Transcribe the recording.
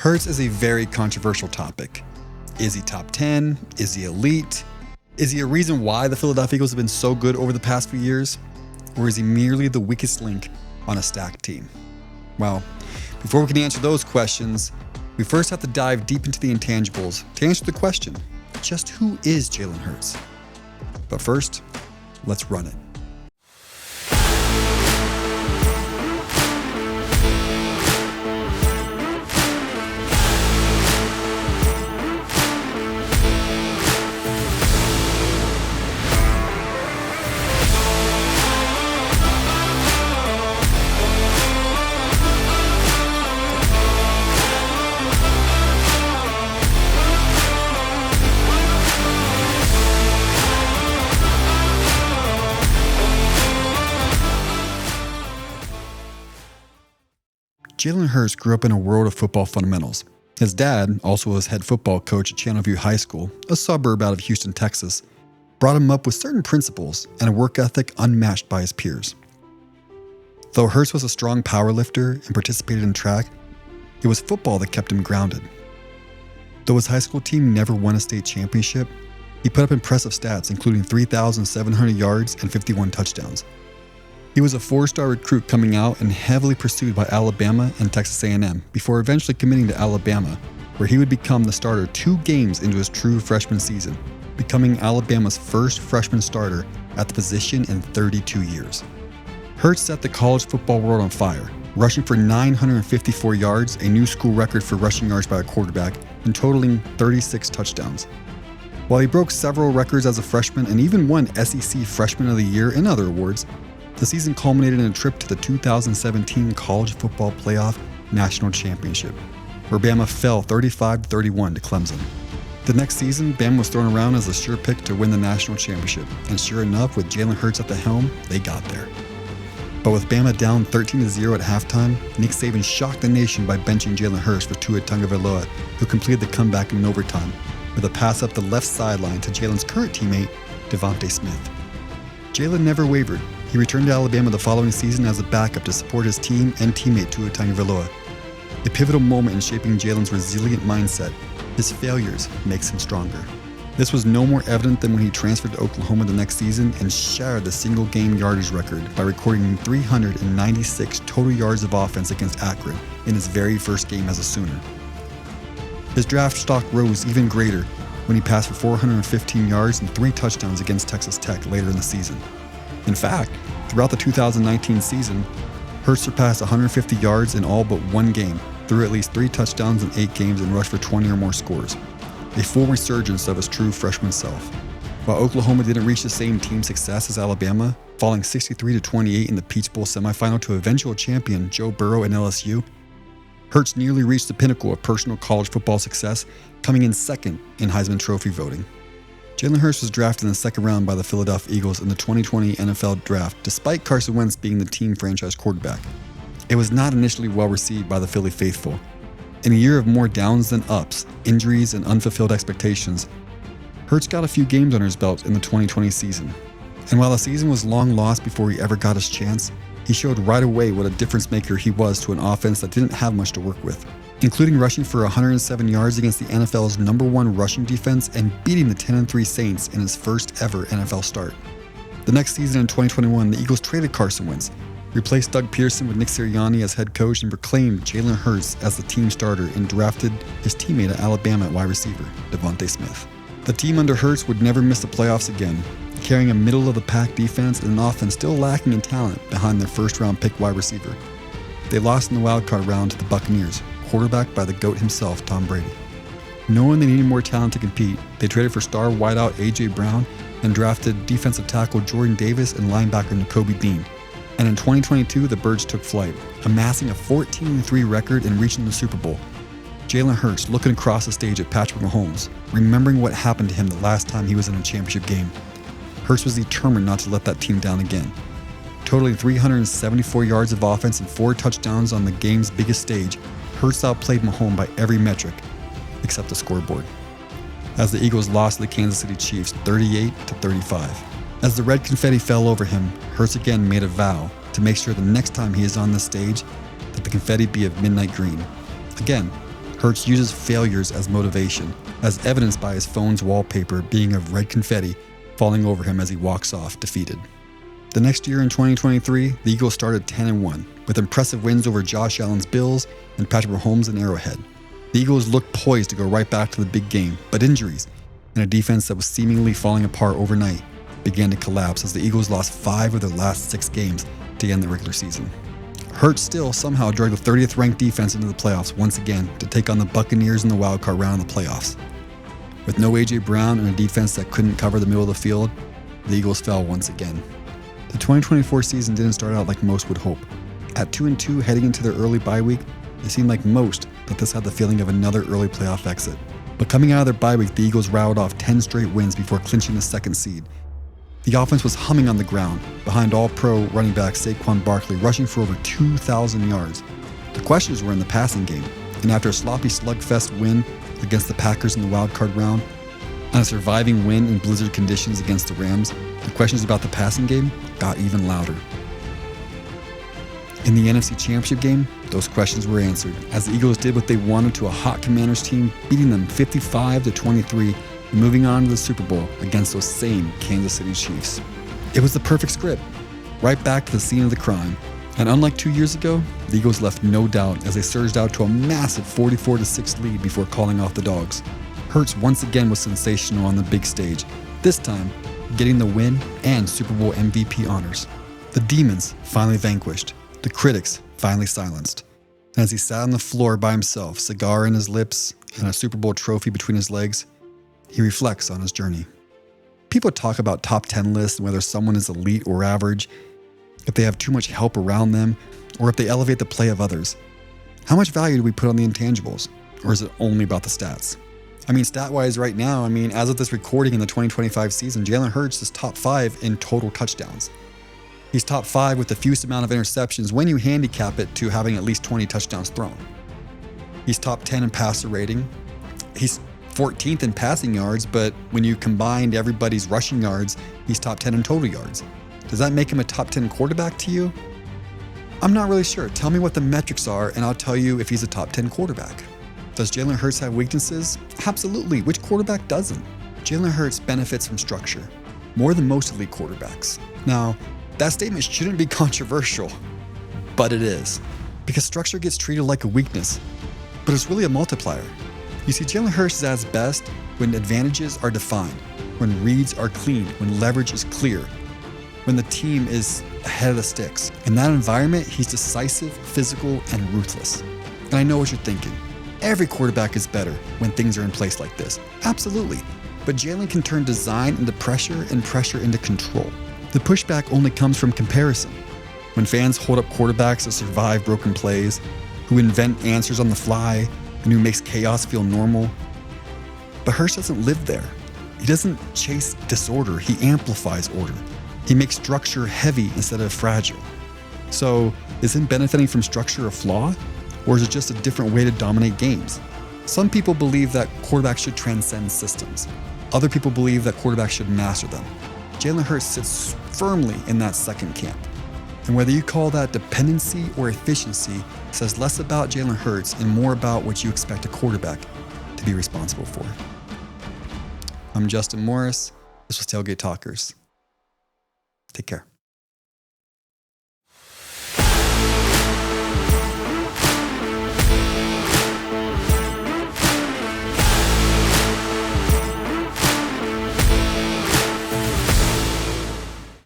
Hurts is a very controversial topic. Is he top 10? Is he elite? Is he a reason why the Philadelphia Eagles have been so good over the past few years? Or is he merely the weakest link on a stacked team? Well, before we can answer those questions, we first have to dive deep into the intangibles to answer the question, just who is Jalen Hurts? But first, let's run it. Jalen Hurts grew up in a world of football fundamentals. His dad, also was head football coach at Channelview High School, a suburb out of Houston, Texas, brought him up with certain principles and a work ethic unmatched by his peers. Though Hurts was a strong powerlifter and participated in track, it was football that kept him grounded. Though his high school team never won a state championship, he put up impressive stats including 3,700 yards and 51 touchdowns. He was a 4-star recruit coming out and heavily pursued by Alabama and Texas A&M before eventually committing to Alabama, where he would become the starter 2 games into his true freshman season, becoming Alabama's first freshman starter at the position in 32 years. Hurts set the college football world on fire, rushing for 954 yards, a new school record for rushing yards by a quarterback, and totaling 36 touchdowns. While he broke several records as a freshman and even won SEC Freshman of the Year and other awards, the season culminated in a trip to the 2017 College Football Playoff National Championship, where Bama fell 35-31 to Clemson. The next season, Bama was thrown around as a sure pick to win the national championship, and sure enough, with Jalen Hurts at the helm, they got there. But with Bama down 13-0 at halftime, Nick Saban shocked the nation by benching Jalen Hurts for Tua Tagovailoa, who completed the comeback in overtime with a pass up the left sideline to Jalen's current teammate, Devontae Smith. Jalen never wavered. He returned to Alabama the following season as a backup to support his team and teammate Tua Tagovailoa. A pivotal moment in shaping Jalen's resilient mindset, his failures makes him stronger. This was no more evident than when he transferred to Oklahoma the next season and shattered the single-game yardage record by recording 396 total yards of offense against Akron in his very first game as a Sooner. His draft stock rose even greater when he passed for 415 yards and 3 touchdowns against Texas Tech later in the season. In fact, throughout the 2019 season, Hurts surpassed 150 yards in all but one game, threw at least 3 touchdowns in 8 games and rushed for 20 or more scores. A full resurgence of his true freshman self. While Oklahoma didn't reach the same team success as Alabama, falling 63-28 in the Peach Bowl semifinal to eventual champion Joe Burrow and LSU, Hurts nearly reached the pinnacle of personal college football success, coming in second in Heisman Trophy voting. Jalen Hurts was drafted in the second round by the Philadelphia Eagles in the 2020 NFL Draft, despite Carson Wentz being the team franchise quarterback. It was not initially well received by the Philly faithful. In a year of more downs than ups, injuries, and unfulfilled expectations, Hurts got a few games under his belt in the 2020 season. And while the season was long lost before he ever got his chance, he showed right away what a difference maker he was to an offense that didn't have much to work with, including rushing for 107 yards against the NFL's #1 rushing defense and beating the 10-3 Saints in his first ever NFL start. The next season in 2021, the Eagles traded Carson Wentz, replaced Doug Pearson with Nick Sirianni as head coach, and proclaimed Jalen Hurts as the team starter and drafted his teammate at Alabama at wide receiver, Devontae Smith. The team under Hurts would never miss the playoffs again, carrying a middle-of-the-pack defense and an offense still lacking in talent behind their first-round pick wide receiver. They lost in the wildcard round to the Buccaneers, quarterbacked by the GOAT himself, Tom Brady. Knowing they needed more talent to compete, they traded for star wideout A.J. Brown and drafted defensive tackle Jordan Davis and linebacker Nakobe Dean. And in 2022, the Birds took flight, amassing a 14-3 record and reaching the Super Bowl. Jalen Hurts looking across the stage at Patrick Mahomes, remembering what happened to him the last time he was in a championship game. Hurts was determined not to let that team down again. Totaling 374 yards of offense and 4 touchdowns on the game's biggest stage, Hurts outplayed Mahomes by every metric, except the scoreboard, as the Eagles lost to the Kansas City Chiefs 38-35. As the red confetti fell over him, Hurts again made a vow to make sure the next time he is on the stage that the confetti be of midnight green. Again, Hurts uses failures as motivation, as evidenced by his phone's wallpaper being of red confetti falling over him as he walks off defeated. The next year in 2023, the Eagles started 10-1, with impressive wins over Josh Allen's Bills and Patrick Mahomes in Arrowhead. The Eagles looked poised to go right back to the big game, but injuries and a defense that was seemingly falling apart overnight began to collapse as the Eagles lost 5 of their last 6 games to end the regular season. Hurts still somehow dragged the 30th ranked defense into the playoffs once again to take on the Buccaneers in the wildcard round of the playoffs. With no A.J. Brown and a defense that couldn't cover the middle of the field, the Eagles fell once again. The 2024 season didn't start out like most would hope. At 2-2 heading into their early bye week, it seemed like most that this had the feeling of another early playoff exit. But coming out of their bye week, the Eagles rattled off 10 straight wins before clinching the second seed. The offense was humming on the ground, behind all-pro running back Saquon Barkley rushing for over 2,000 yards. The questions were in the passing game, and after a sloppy slugfest win against the Packers in the wildcard round, and a surviving win in blizzard conditions against the Rams, the questions about the passing game got even louder. In the NFC Championship game, those questions were answered, as the Eagles did what they wanted to a hot Commanders team, beating them 55-23 and moving on to the Super Bowl against those same Kansas City Chiefs. It was the perfect script, right back to the scene of the crime. And unlike 2 years ago, the Eagles left no doubt as they surged out to a massive 44-6 lead before calling off the Dogs. Hurts once again was sensational on the big stage, this time getting the win and Super Bowl MVP honors. The demons finally vanquished, the critics finally silenced. And as he sat on the floor by himself, cigar in his lips and a Super Bowl trophy between his legs, he reflects on his journey. People talk about top 10 lists and whether someone is elite or average, if they have too much help around them, or if they elevate the play of others. How much value do we put on the intangibles? Or is it only about the stats? Stat-wise right now, as of this recording in the 2025 season, Jalen Hurts is top 5 in total touchdowns. He's top 5 with the fewest amount of interceptions when you handicap it to having at least 20 touchdowns thrown. He's top 10 in passer rating. He's 14th in passing yards, but when you combined everybody's rushing yards, he's top 10 in total yards. Does that make him a top 10 quarterback to you? I'm not really sure. Tell me what the metrics are, and I'll tell you if he's a top 10 quarterback. Does Jalen Hurts have weaknesses? Absolutely. Which quarterback doesn't? Jalen Hurts benefits from structure, more than most elite quarterbacks. Now, that statement shouldn't be controversial, but it is, because structure gets treated like a weakness, but it's really a multiplier. You see, Jalen Hurts is at his best when advantages are defined, when reads are clean, when leverage is clear, when the team is ahead of the sticks. In that environment, he's decisive, physical, and ruthless. And I know what you're thinking. Every quarterback is better when things are in place like this. Absolutely. But Jalen can turn design into pressure and pressure into control. The pushback only comes from comparison. When fans hold up quarterbacks that survive broken plays, who invent answers on the fly, and who makes chaos feel normal. But Hurts doesn't live there. He doesn't chase disorder, he amplifies order. He makes structure heavy instead of fragile. So, is him benefiting from structure a flaw? Or is it just a different way to dominate games? Some people believe that quarterbacks should transcend systems. Other people believe that quarterbacks should master them. Jalen Hurts sits firmly in that second camp. And whether you call that dependency or efficiency says less about Jalen Hurts and more about what you expect a quarterback to be responsible for. I'm Justin Morris. This was Tailgate Talkers. Take care.